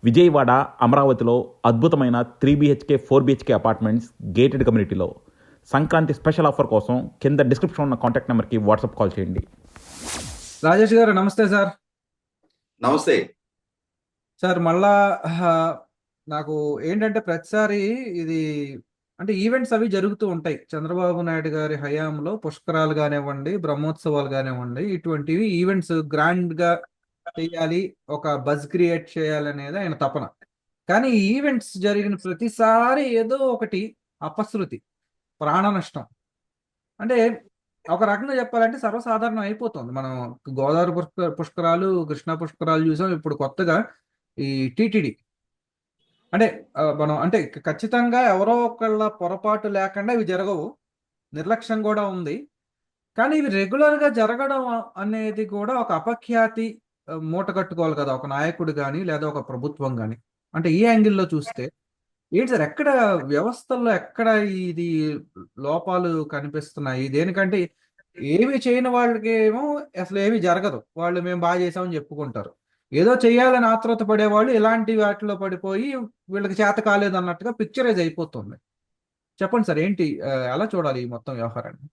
విజయవాడ, అమరావతిలో అద్భుతమైన 3 BHK 4 BHK apartments gated కమ్యూనిటీలో సంక్రాంతి స్పెషల్ ఆఫర్ కోసం కింద డిస్క్రిప్షన్ ఉన్న కాంటాక్ట్ నెంబర్కి వాట్సాప్ కాల్ చేయండి. రాజేష్ గారు నమస్తే సార్. నమస్తే సార్ మళ్ళా నాకు ఏంటంటే ప్రతిసారి ఇది అంటే ఈవెంట్స్ అవి జరుగుతూ ఉంటాయి. చంద్రబాబు నాయుడు గారి హయాంలో పుష్కరాలు కానివ్వండి, బ్రహ్మోత్సవాలు కానివ్వండి, ఇటువంటివి ఈవెంట్స్ గ్రాండ్గా చేయాలి, ఒక బజ్ క్రియేట్ చేయాలనేది ఆయన తపన. కానీ ఈ ఈవెంట్స్ జరిగిన ప్రతిసారి ఏదో ఒకటి అపశృతి, ప్రాణ నష్టం. అంటే ఒక రకంగా చెప్పాలంటే సర్వసాధారణం అయిపోతుంది. మనం గోదావరి పుష్కరాలు, కృష్ణా పుష్కరాలు చూసాం. ఇప్పుడు కొత్తగా ఈ టీటీడీ అంటే మనం అంటే ఖచ్చితంగా ఎవరో ఒకళ్ళ పొరపాటు లేకుండా ఇవి జరగవు, నిర్లక్ష్యం కూడా ఉంది. కానీ ఇవి రెగ్యులర్గా జరగడం అనేది కూడా ఒక అపఖ్యాతి మూట కట్టుకోవాలి కదా ఒక నాయకుడు కానీ లేదా ఒక ప్రభుత్వం కానీ. అంటే ఈ యాంగిల్లో చూస్తే ఏంటి సార్, ఎక్కడ వ్యవస్థల్లో ఎక్కడ ఇది లోపాలు కనిపిస్తున్నాయి? దేనికంటే ఏమి చేయని వాళ్ళకి ఏమో అసలు ఏమి జరగదు, వాళ్ళు మేము బాగా చేసామని చెప్పుకుంటారు. ఏదో చేయాలని ఆత్రుత పడేవాళ్ళు ఇలాంటి వాటిలో పడిపోయి వీళ్ళకి చేత కాలేదు అన్నట్టుగా పిక్చరైజ్ అయిపోతుంది. చెప్పండి సార్, ఏంటి ఎలా చూడాలి ఈ మొత్తం వ్యవహారాన్ని?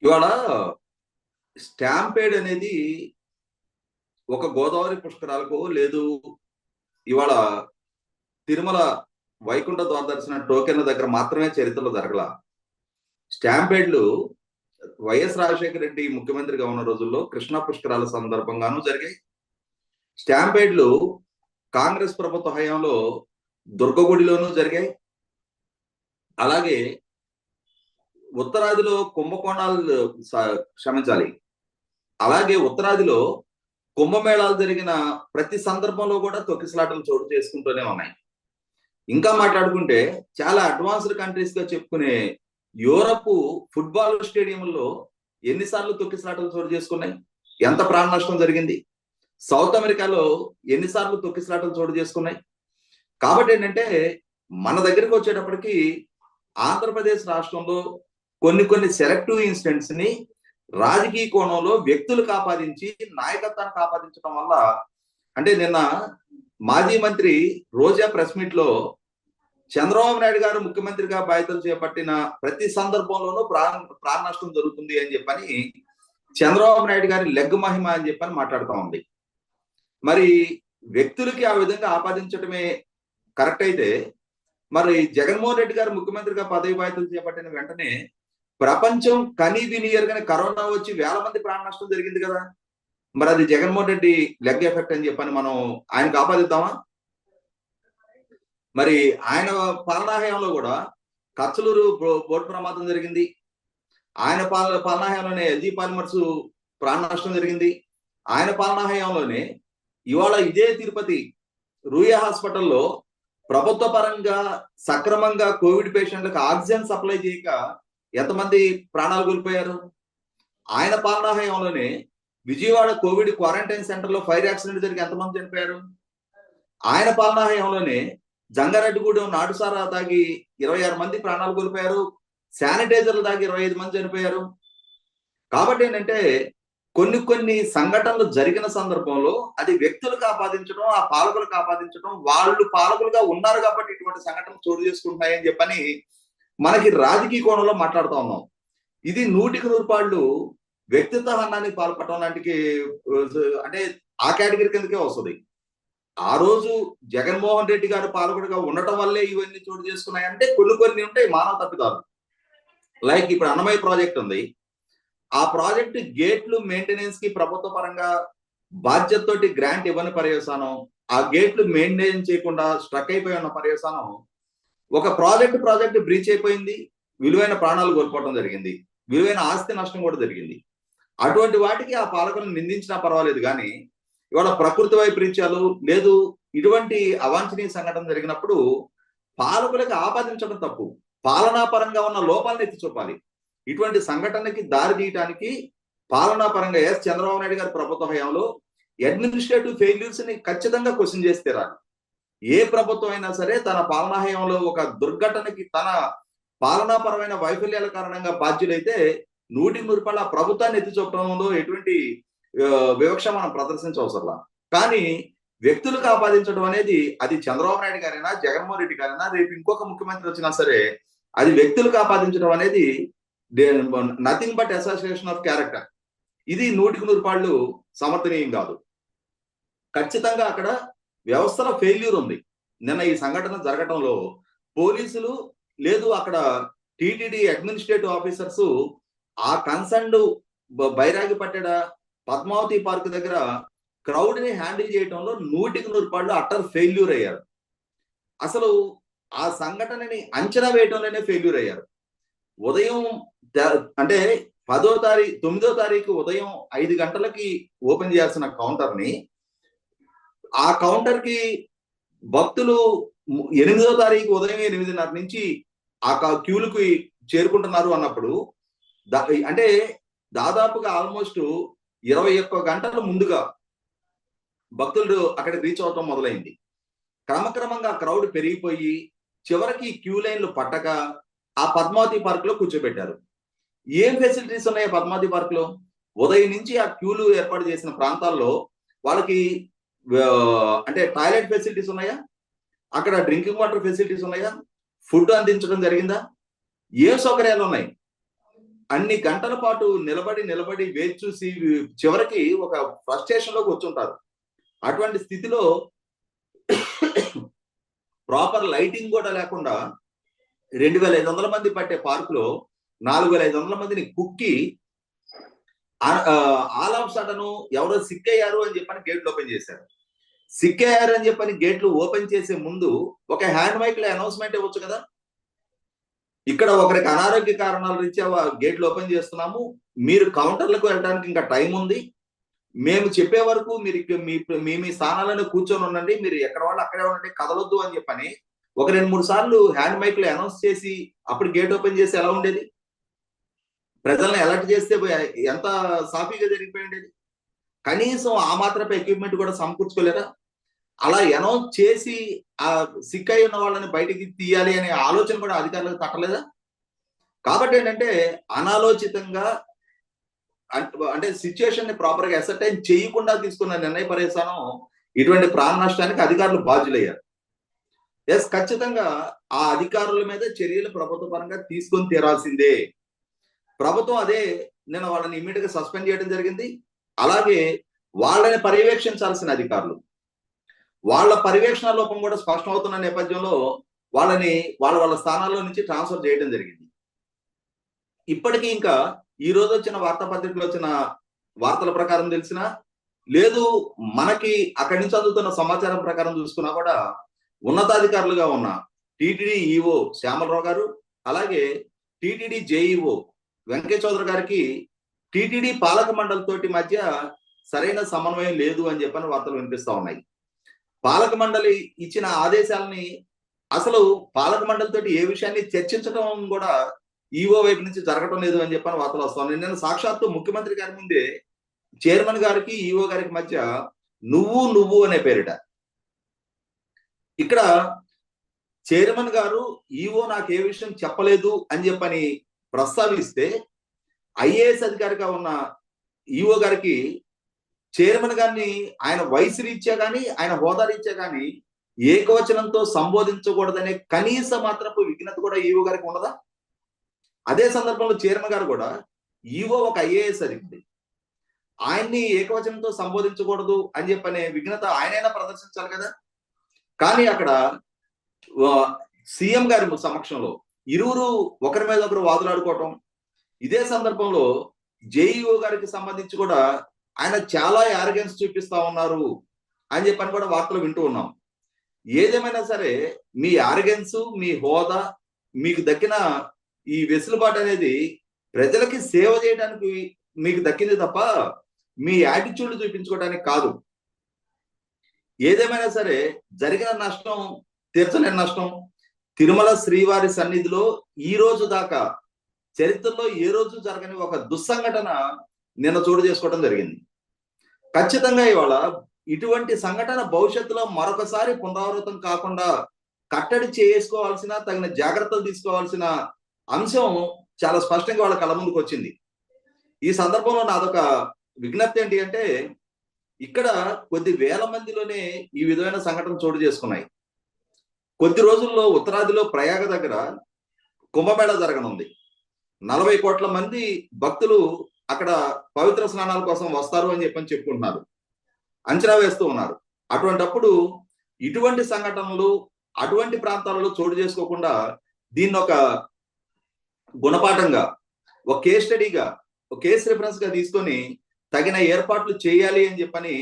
ఇవాళ స్టాంపేడ్ అనేది ఒక గోదావరి పుష్కరాలకు లేదు, ఇవాళ తిరుమల వైకుంఠ ద్వారదర్శన టోకెన్ల దగ్గర మాత్రమే చరిత్రలో జరగల. స్టాంపేడ్లు వైఎస్ రాజశేఖర రెడ్డి ముఖ్యమంత్రిగా ఉన్న రోజుల్లో కృష్ణా పుష్కరాల సందర్భంగానూ జరిగాయి. స్టాంపేడ్లు కాంగ్రెస్ ప్రభుత్వ హయాంలో దుర్గగుడిలోనూ జరిగాయి. అలాగే ఉత్తరాదిలో కుంభకోణాలు క్షమించాలి అలాగే ఉత్తరాదిలో కుంభమేళాలు జరిగిన ప్రతి సందర్భంలో కూడా తొక్కిసలాటలు చోటు చేసుకుంటూనే ఉన్నాయి. ఇంకా మాట్లాడుకుంటే చాలా అడ్వాన్స్డ్ కంట్రీస్ గా చెప్పుకునే యూరప్ ఫుట్బాల్ స్టేడియంలో ఎన్నిసార్లు తొక్కిసలాటలు చోటు చేసుకున్నాయి, ఎంత ప్రాణ నష్టం జరిగింది. సౌత్ అమెరికాలో ఎన్నిసార్లు తొక్కిసలాటలు చోటు చేసుకున్నాయి. కాబట్టి ఏంటంటే మన దగ్గరికి వచ్చేటప్పటికి ఆంధ్రప్రదేశ్ రాష్ట్రంలో కొన్ని సెలెక్టివ్ ఇన్సిడెంట్స్ ని రాజకీయ కోణంలో వ్యక్తులకు ఆపాదించి నాయకత్వానికి ఆపాదించడం వల్ల, అంటే నిన్న మాజీ మంత్రి రోజా ప్రెస్ మీట్ లో చంద్రబాబు నాయుడు గారు ముఖ్యమంత్రిగా బాధ్యతలు చేపట్టిన ప్రతి సందర్భంలోనూ ప్రాణ నష్టం జరుగుతుంది అని చెప్పని చంద్రబాబు నాయుడు గారి లెగ్ మహిమ అని చెప్పని మాట్లాడుతూ ఉంది. మరి వ్యక్తులకి ఆ విధంగా ఆపాదించడమే కరెక్ట్ అయితే, మరి జగన్మోహన్ రెడ్డి గారు ముఖ్యమంత్రిగా పదవి బాధ్యతలు చేపట్టిన వెంటనే ప్రపంచం కనీ విని ఎరగని కరోనా వచ్చి వేల మంది ప్రాణ నష్టం జరిగింది కదా. మరి అది జగన్మోహన్ రెడ్డి లెగ్ ఎఫెక్ట్ అని చెప్పని మనం ఆయనకు ఆపాదిద్దామా? మరి ఆయన పాలనాహయంలో కూడా కచ్చలూరు బోట్ ప్రమాదం జరిగింది. ఆయన పాలనాహయంలోనే ఎల్జీ పాలిమర్స్ ప్రాణ నష్టం జరిగింది. ఆయన పాలనాహయంలోనే ఇవాళ ఇదే తిరుపతి రూయా హాస్పిటల్లో ప్రభుత్వ పరంగా సక్రమంగా కోవిడ్ పేషెంట్లకు ఆక్సిజన్ సప్లై చేయక ఎంతమంది ప్రాణాలు కోల్పోయారు. ఆయన పాలనాహయంలోనే విజయవాడ కోవిడ్ క్వారంటైన్ సెంటర్ లో ఫైర్ యాక్సిడెంట్ జరిగి ఎంతమంది చనిపోయారు. ఆయన పాలనాహయంలోనే జంగారెడ్డిగూడెం నాటుసారా తాగి 26 మంది ప్రాణాలు కోల్పోయారు. శానిటైజర్లు తాగి 25 మంది చనిపోయారు. కాబట్టి ఏంటంటే కొన్ని సంఘటనలు జరిగిన సందర్భంలో అది వ్యక్తులకు ఆపాదించడం, ఆ పాలకులకు ఆపాదించడం, వాళ్ళు పాలకులుగా ఉన్నారు కాబట్టి ఇటువంటి సంఘటనలు చోటు చేసుకుంటున్నాయని చెప్పని మనకి రాజకీయ కోణంలో మాట్లాడుతూ ఉన్నాం. ఇది 100% వ్యక్తిత్వ హనానికి పాల్పడటం లాంటికి, అంటే ఆ కేటగిరీ కిందకే వస్తుంది. ఆ రోజు జగన్మోహన్ రెడ్డి గారు పాలకుడిగా ఉండటం వల్లే ఇవన్నీ చోటు చేసుకున్నాయంటే కొన్ని ఉంటాయి మానవ తప్పిదాలు. లైక్ ఇప్పుడు అన్నమయ్య ప్రాజెక్ట్ ఉంది. ఆ ప్రాజెక్ట్ గేట్లు మెయింటెనెన్స్ కి ప్రభుత్వ పరంగా బాధ్యతతోటి గ్రాంట్ ఇవ్వని పర్యవసానం, ఆ గేట్లు మెయింటైన్ చేయకుండా స్ట్రక్ అయిపోయి ఉన్న పర్యవసానం, ఒక ప్రాజెక్ట్ బ్రీచ్ అయిపోయింది, విలువైన ప్రాణాలు కోల్పోవడం జరిగింది, విలువైన ఆస్తి నష్టం కూడా జరిగింది. అటువంటి వాటికి ఆ పాలకులను నిందించినా పర్వాలేదు. కానీ ఇవాళ ప్రకృతి వైపరీత్యాలు లేదు, ఇటువంటి అవాంఛనీయ సంఘటన జరిగినప్పుడు పాలకులకు ఆపాదించడం తప్పు, పాలనా పరంగా ఉన్న లోపాలను ఎత్తి చూపాలి. ఇటువంటి సంఘటనకి దారి తీయడానికి పాలనా పరంగా చంద్రబాబు నాయుడు గారి ప్రభుత్వ హయాంలో అడ్మినిస్ట్రేటివ్ ఫెయిల్యూర్స్ ని ఖచ్చితంగా క్వశ్చన్ చేస్తే రాదు. ఏ ప్రభుత్వం అయినా సరే తన పాలనా హయాంలో ఒక దుర్ఘటనకి తన పాలనాపరమైన వైఫల్యాల కారణంగా బాధ్యులైతే 100% ప్రభుత్వాన్ని ఎత్తి చూపడంలో ఎటువంటి వివక్ష మనం ప్రదర్శించవసరంలా. కానీ వ్యక్తులకు ఆపాదించడం అనేది అది చంద్రబాబు నాయుడు గారైనా జగన్మోహన్ రెడ్డి గారైనా రేపు ఇంకొక ముఖ్యమంత్రి వచ్చినా సరే అది వ్యక్తులకు ఆపాదించడం అనేది nothing but association of character. ఇది 100% సమర్థనీయం కాదు. ఖచ్చితంగా అక్కడ వ్యవస్థలో ఫెయిల్యూర్ ఉంది. నిన్న ఈ సంఘటన జరగటంలో పోలీసులు లేదు అక్కడ టీటీడీ అడ్మినిస్ట్రేటివ్ ఆఫీసర్స్ ఆ కన్సర్న్డ్ బైరాగి పట్టెడ పద్మావతి పార్క్ దగ్గర క్రౌడ్ ని హ్యాండిల్ చేయడంలో 100% అట్టర్ ఫెయిల్యూర్ అయ్యారు. అసలు ఆ సంఘటనని అంచనా వేయడంలోనే ఫెయిల్యూర్ అయ్యారు. ఉదయం అంటే 9వ తారీఖు ఉదయం 5 గంటలకి ఓపెన్ చేయాల్సిన కౌంటర్ ని ఆ కౌంటర్ కి భక్తులు 8వ తారీఖు ఉదయం 8:30 నుంచి ఆ క్యూలకు చేరుకుంటున్నారు అన్నప్పుడు అంటే దాదాపుగా ఆల్మోస్ట్ 21 గంటల ముందుగా భక్తులు అక్కడికి రీచ్ అవటం మొదలైంది. క్రమక్రమంగా క్రౌడ్ పెరిగిపోయి చివరికి క్యూ లైన్లు పట్టక ఆ పద్మావతి పార్క్ లో కూర్చోబెట్టారు. ఏం ఫెసిలిటీస్ ఉన్నాయి పద్మావతి పార్క్ లో? ఉదయం నుంచి ఆ క్యూలు ఏర్పాటు చేసిన ప్రాంతాల్లో వాళ్ళకి అంటే టాయిలెట్ ఫెసిలిటీస్ ఉన్నాయా? అక్కడ డ్రింకింగ్ వాటర్ ఫెసిలిటీస్ ఉన్నాయా? ఫుడ్ అందించడం జరిగిందా? ఏ సౌకర్యాలు ఉన్నాయి? అన్ని గంటల పాటు నిలబడి వేచి చూసి చివరికి ఒక ఫ్రస్ట్రేషన్ లోకి వచ్చుంటారు. అటువంటి స్థితిలో ప్రాపర్ లైటింగ్ కూడా లేకుండా 2500 మంది పట్టే పార్క్ లో 4500 మందిని కుక్కి ఆల్ ఆఫ్ సడన్ ఎవరో సిక్ అయ్యారు అని చెప్పని గేట్లు ఓపెన్ చేశారు. సిక్ అయ్యారు అని చెప్పని గేట్లు ఓపెన్ చేసే ముందు ఒక హ్యాండ్ మైక్ లో అనౌన్స్మెంట్ ఇవ్వచ్చు కదా. ఇక్కడ ఒకరికి అనారోగ్య కారణాల రీత్యా గేట్లు ఓపెన్ చేస్తున్నాము, మీరు కౌంటర్లకు వెళ్ళడానికి ఇంకా టైం ఉంది, మేము చెప్పే వరకు మీరు మీ స్థానాలను కూర్చొని ఉండండి, మీరు ఎక్కడ వాళ్ళు అక్కడే ఉండండి, కదలొద్దు అని చెప్పని ఒక 2-3 సార్లు హ్యాండ్ మైక్ లో అనౌన్స్ చేసి అప్పుడు గేట్ ఓపెన్ చేసి ఎలా ఉండేది? ప్రజల్ని అలర్ట్ చేస్తే ఎంత సాఫీగా జరిగిపోయి ఉండేది. కనీసం ఆ మాత్రమే ఎక్విప్మెంట్ కూడా సమకూర్చుకోలేరా? అలా అనౌన్స్ చేసి ఆ సిక్ అయి ఉన్న వాళ్ళని బయటికి తీయాలి అనే ఆలోచన కూడా అధికారులకు తట్టలేదా? కాబట్టి ఏంటంటే అనాలోచితంగా అంటే సిచ్యుయేషన్ ని ప్రాపర్ గా అసర్టైన్ చేయకుండా తీసుకున్న నిర్ణయ పరిశానం ఇటువంటి ప్రాణ నష్టానికి అధికారులు బాధ్యులయ్యారు. ఎస్, ఖచ్చితంగా ఆ అధికారుల మీద చర్యలు ప్రభుత్వ పరంగా తీసుకొని తీరాల్సిందే. ప్రభుత్వం అదే నేను వాళ్ళని ఇమ్మీడియట్ గా సస్పెండ్ చేయడం జరిగింది. అలాగే వాళ్ళని పర్యవేక్షించాల్సిన అధికారులు వాళ్ళ పర్యవేక్షణ లోపం కూడా స్పష్టం అవుతున్న నేపథ్యంలో వాళ్ళని వాళ్ళ స్థానాల్లో నుంచి ట్రాన్స్ఫర్ చేయడం జరిగింది. ఇప్పటికీ ఇంకా ఈ రోజు వచ్చిన వార్తాపత్రికలో వచ్చిన వార్తల ప్రకారం తెలిసినా లేదు, మనకి అక్కడి నుంచి అందుతున్న సమాచారం ప్రకారం చూసుకున్నా కూడా ఉన్నతాధికారులుగా ఉన్న టీటీడీ ఈఓ శ్యామలరావు గారు, అలాగే టీటీడీ జేఈఓ వెంకయ్య చౌదరి గారికి టీటీడీ పాలక మండలి తోటి మధ్య సరైన సమన్వయం లేదు అని చెప్పని వార్తలు వినిపిస్తా ఉన్నాయి. పాలక మండలి ఇచ్చిన ఆదేశాలని అసలు పాలక మండలి తోటి ఏ విషయాన్ని చర్చించడం కూడా ఈఓ వైపు నుంచి జరగటం లేదు అని చెప్పని వార్తలు వస్తా ఉన్నాయి. నేను సాక్షాత్తు ముఖ్యమంత్రి గారి ముందే చైర్మన్ గారికి ఈఓ గారికి మధ్య నువ్వు అనే పేరిట ఇక్కడ చైర్మన్ గారు ఈఓ నాకు ఏ విషయం చెప్పలేదు అని చెప్పని ప్రస్తావిస్తే ఐఏఎస్ అధికారిగా ఉన్న ఈఓ గారికి చైర్మన్ గారిని ఆయన వయసు రీత్యా కానీ ఆయన హోదా రీత్యా కానీ ఏకవచనంతో సంబోధించకూడదనే కనీస మాత్రపు విఘ్నత కూడా ఈఓ గారికి ఉండదా? అదే సందర్భంలో చైర్మన్ గారు కూడా ఈఓ ఒక ఐఏఎస్ అధికారి, ఆయన్ని ఏకవచనంతో సంబోధించకూడదు అని చెప్పనే విఘ్నత ఆయనైనా ప్రదర్శించాలి కదా. కానీ అక్కడ సీఎం గారి సమక్షంలో ఇరువురు ఒకరి మీద ఒకరు వాదులాడుకోవటం, ఇదే సందర్భంలో జేఈఓ గారికి సంబంధించి కూడా ఆయన చాలా యారగెన్స్ చూపిస్తా ఉన్నారు అని చెప్పని కూడా వార్తలు వింటూ ఉన్నాం. ఏదేమైనా సరే మీ యారగెన్స్, మీ హోదా, మీకు దక్కిన ఈ వెసులుబాటు అనేది ప్రజలకి సేవ చేయడానికి మీకు దక్కింది తప్ప మీ యాటిట్యూడ్ చూపించుకోవడానికి కాదు. ఏదేమైనా సరే జరిగిన నష్టం తీర్చలేని నష్టం. తిరుమల శ్రీవారి సన్నిధిలో ఈ రోజు దాకా చరిత్రలో ఏ రోజు జరగని ఒక దుస్సంఘటన నిన్న చోటు చేసుకోవడం జరిగింది. ఖచ్చితంగా ఇవాళ ఇటువంటి సంఘటన భవిష్యత్తులో మరొకసారి పునరావృతం కాకుండా కట్టడి చేసుకోవాల్సిన, తగిన జాగ్రత్తలు తీసుకోవాల్సిన అంశం చాలా స్పష్టంగా వాళ్ళ కళ్ళ ముందుకు వచ్చింది. ఈ సందర్భంలో నాదొక విజ్ఞప్తి ఏంటి అంటే, ఇక్కడ కొద్ది వేల మందిలోనే ఈ విధమైన సంఘటన చోటు చేసుకున్నాయి. కొద్ది రోజుల్లో ఉత్తరాదిలో ప్రయాగ దగ్గర కుంభమేళ జరగనుంది. 40 కోట్ల మంది భక్తులు అక్కడ పవిత్ర స్నానాల కోసం వస్తారు అని చెప్పుకుంటున్నారు, అంచనా వేస్తూ ఉన్నారు. అటువంటప్పుడు ఇటువంటి సంఘటనలు అటువంటి ప్రాంతాలలో చోటు చేసుకోకుండా దీన్ని ఒక గుణపాఠంగా, ఒక కేస్ స్టడీగా, ఒక కేస్ రిఫరెన్స్ గా తీసుకొని తగిన ఏర్పాట్లు చేయాలి అని చెప్పని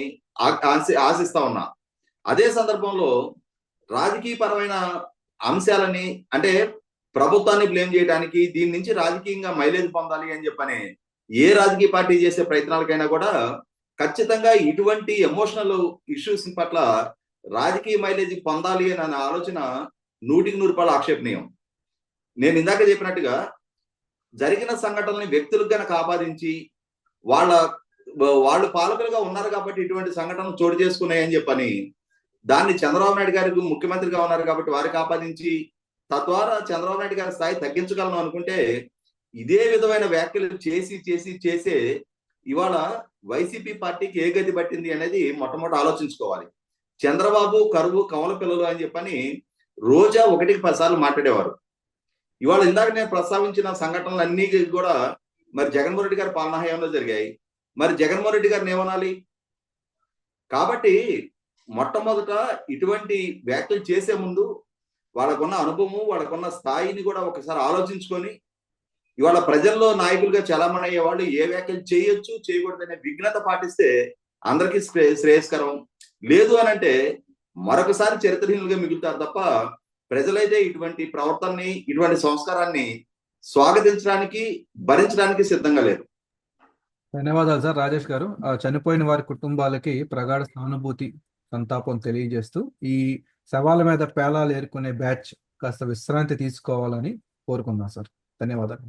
ఆశిస్తా ఉన్నా. అదే సందర్భంలో రాజకీయపరమైన అంశాలని, అంటే ప్రభుత్వాన్ని బ్లేమ్ చేయడానికి, దీని నుంచి రాజకీయంగా మైలేజ్ పొందాలి అని చెప్పని ఏ రాజకీయ పార్టీ చేసే ప్రయత్నాలకైనా కూడా ఖచ్చితంగా ఇటువంటి ఎమోషనల్ ఇష్యూస్ పట్ల రాజకీయ మైలేజ్ పొందాలి అనే ఆలోచన 100% ఆక్షేపణీయం. నేను ఇందాక చెప్పినట్టుగా జరిగిన సంఘటనల్ని వ్యక్తులకు గనక ఆపాదించి వాళ్ళు పాలకులుగా ఉన్నారు కాబట్టి ఇటువంటి సంఘటనలు చోటు చేసుకున్నాయని చెప్పని దాన్ని చంద్రబాబు నాయుడు గారికి ముఖ్యమంత్రిగా ఉన్నారు కాబట్టి వారికి ఆపాదించి తద్వారా చంద్రబాబు నాయుడు గారి స్థాయి తగ్గించగలను అనుకుంటే ఇదే విధమైన వ్యాఖ్యలు చేసే ఇవాళ వైసీపీ పార్టీకి ఏ గతి పట్టింది అనేది మొట్టమొదటి ఆలోచించుకోవాలి. చంద్రబాబు కరువు కమల పిల్లలు అని చెప్పని రోజా 1కి 10 సార్లు మాట్లాడేవారు. ఇవాళ ఇందాక నేను ప్రస్తావించిన సంఘటనలు అన్ని కూడా మరి జగన్మోహన్ రెడ్డి గారి పాలనా హయాంలో జరిగాయి. మరి జగన్మోహన్ రెడ్డి గారిని ఏమనాలి? కాబట్టి మొట్టమొదట ఇటువంటి వ్యాఖ్యలు చేసే ముందు వాళ్ళకున్న అనుభవం, వాళ్ళకున్న స్థాయిని కూడా ఒకసారి ఆలోచించుకొని ఇవాళ ప్రజల్లో నాయకులుగా చలామణి అయ్యే వాళ్ళు ఏ వ్యాఖ్యలు చేయొచ్చు, చేయకూడదనే విఘ్నత పాటిస్తే అందరికీ శ్రేయస్కరం. లేదు అని అంటే మరొకసారి చరిత్రహీనులుగా మిగులుతారు తప్ప ప్రజలైతే ఇటువంటి ప్రవర్తనని, ఇటువంటి సంస్కారాన్ని స్వాగతించడానికి, భరించడానికి సిద్ధంగా లేరు. ధన్యవాదాలు సార్ రాజేష్ గారు. చనిపోయిన వారి కుటుంబాలకి ప్రగాఢ సానుభూతి, సంతాపం తెలియజేస్తూ ఈ సవాళ్ళ మీద పేలాలు ఏరుకునే బ్యాచ్ కాస్త విశ్రాంతి తీసుకోవాలని కోరుకుందాం సార్. ధన్యవాదాలు.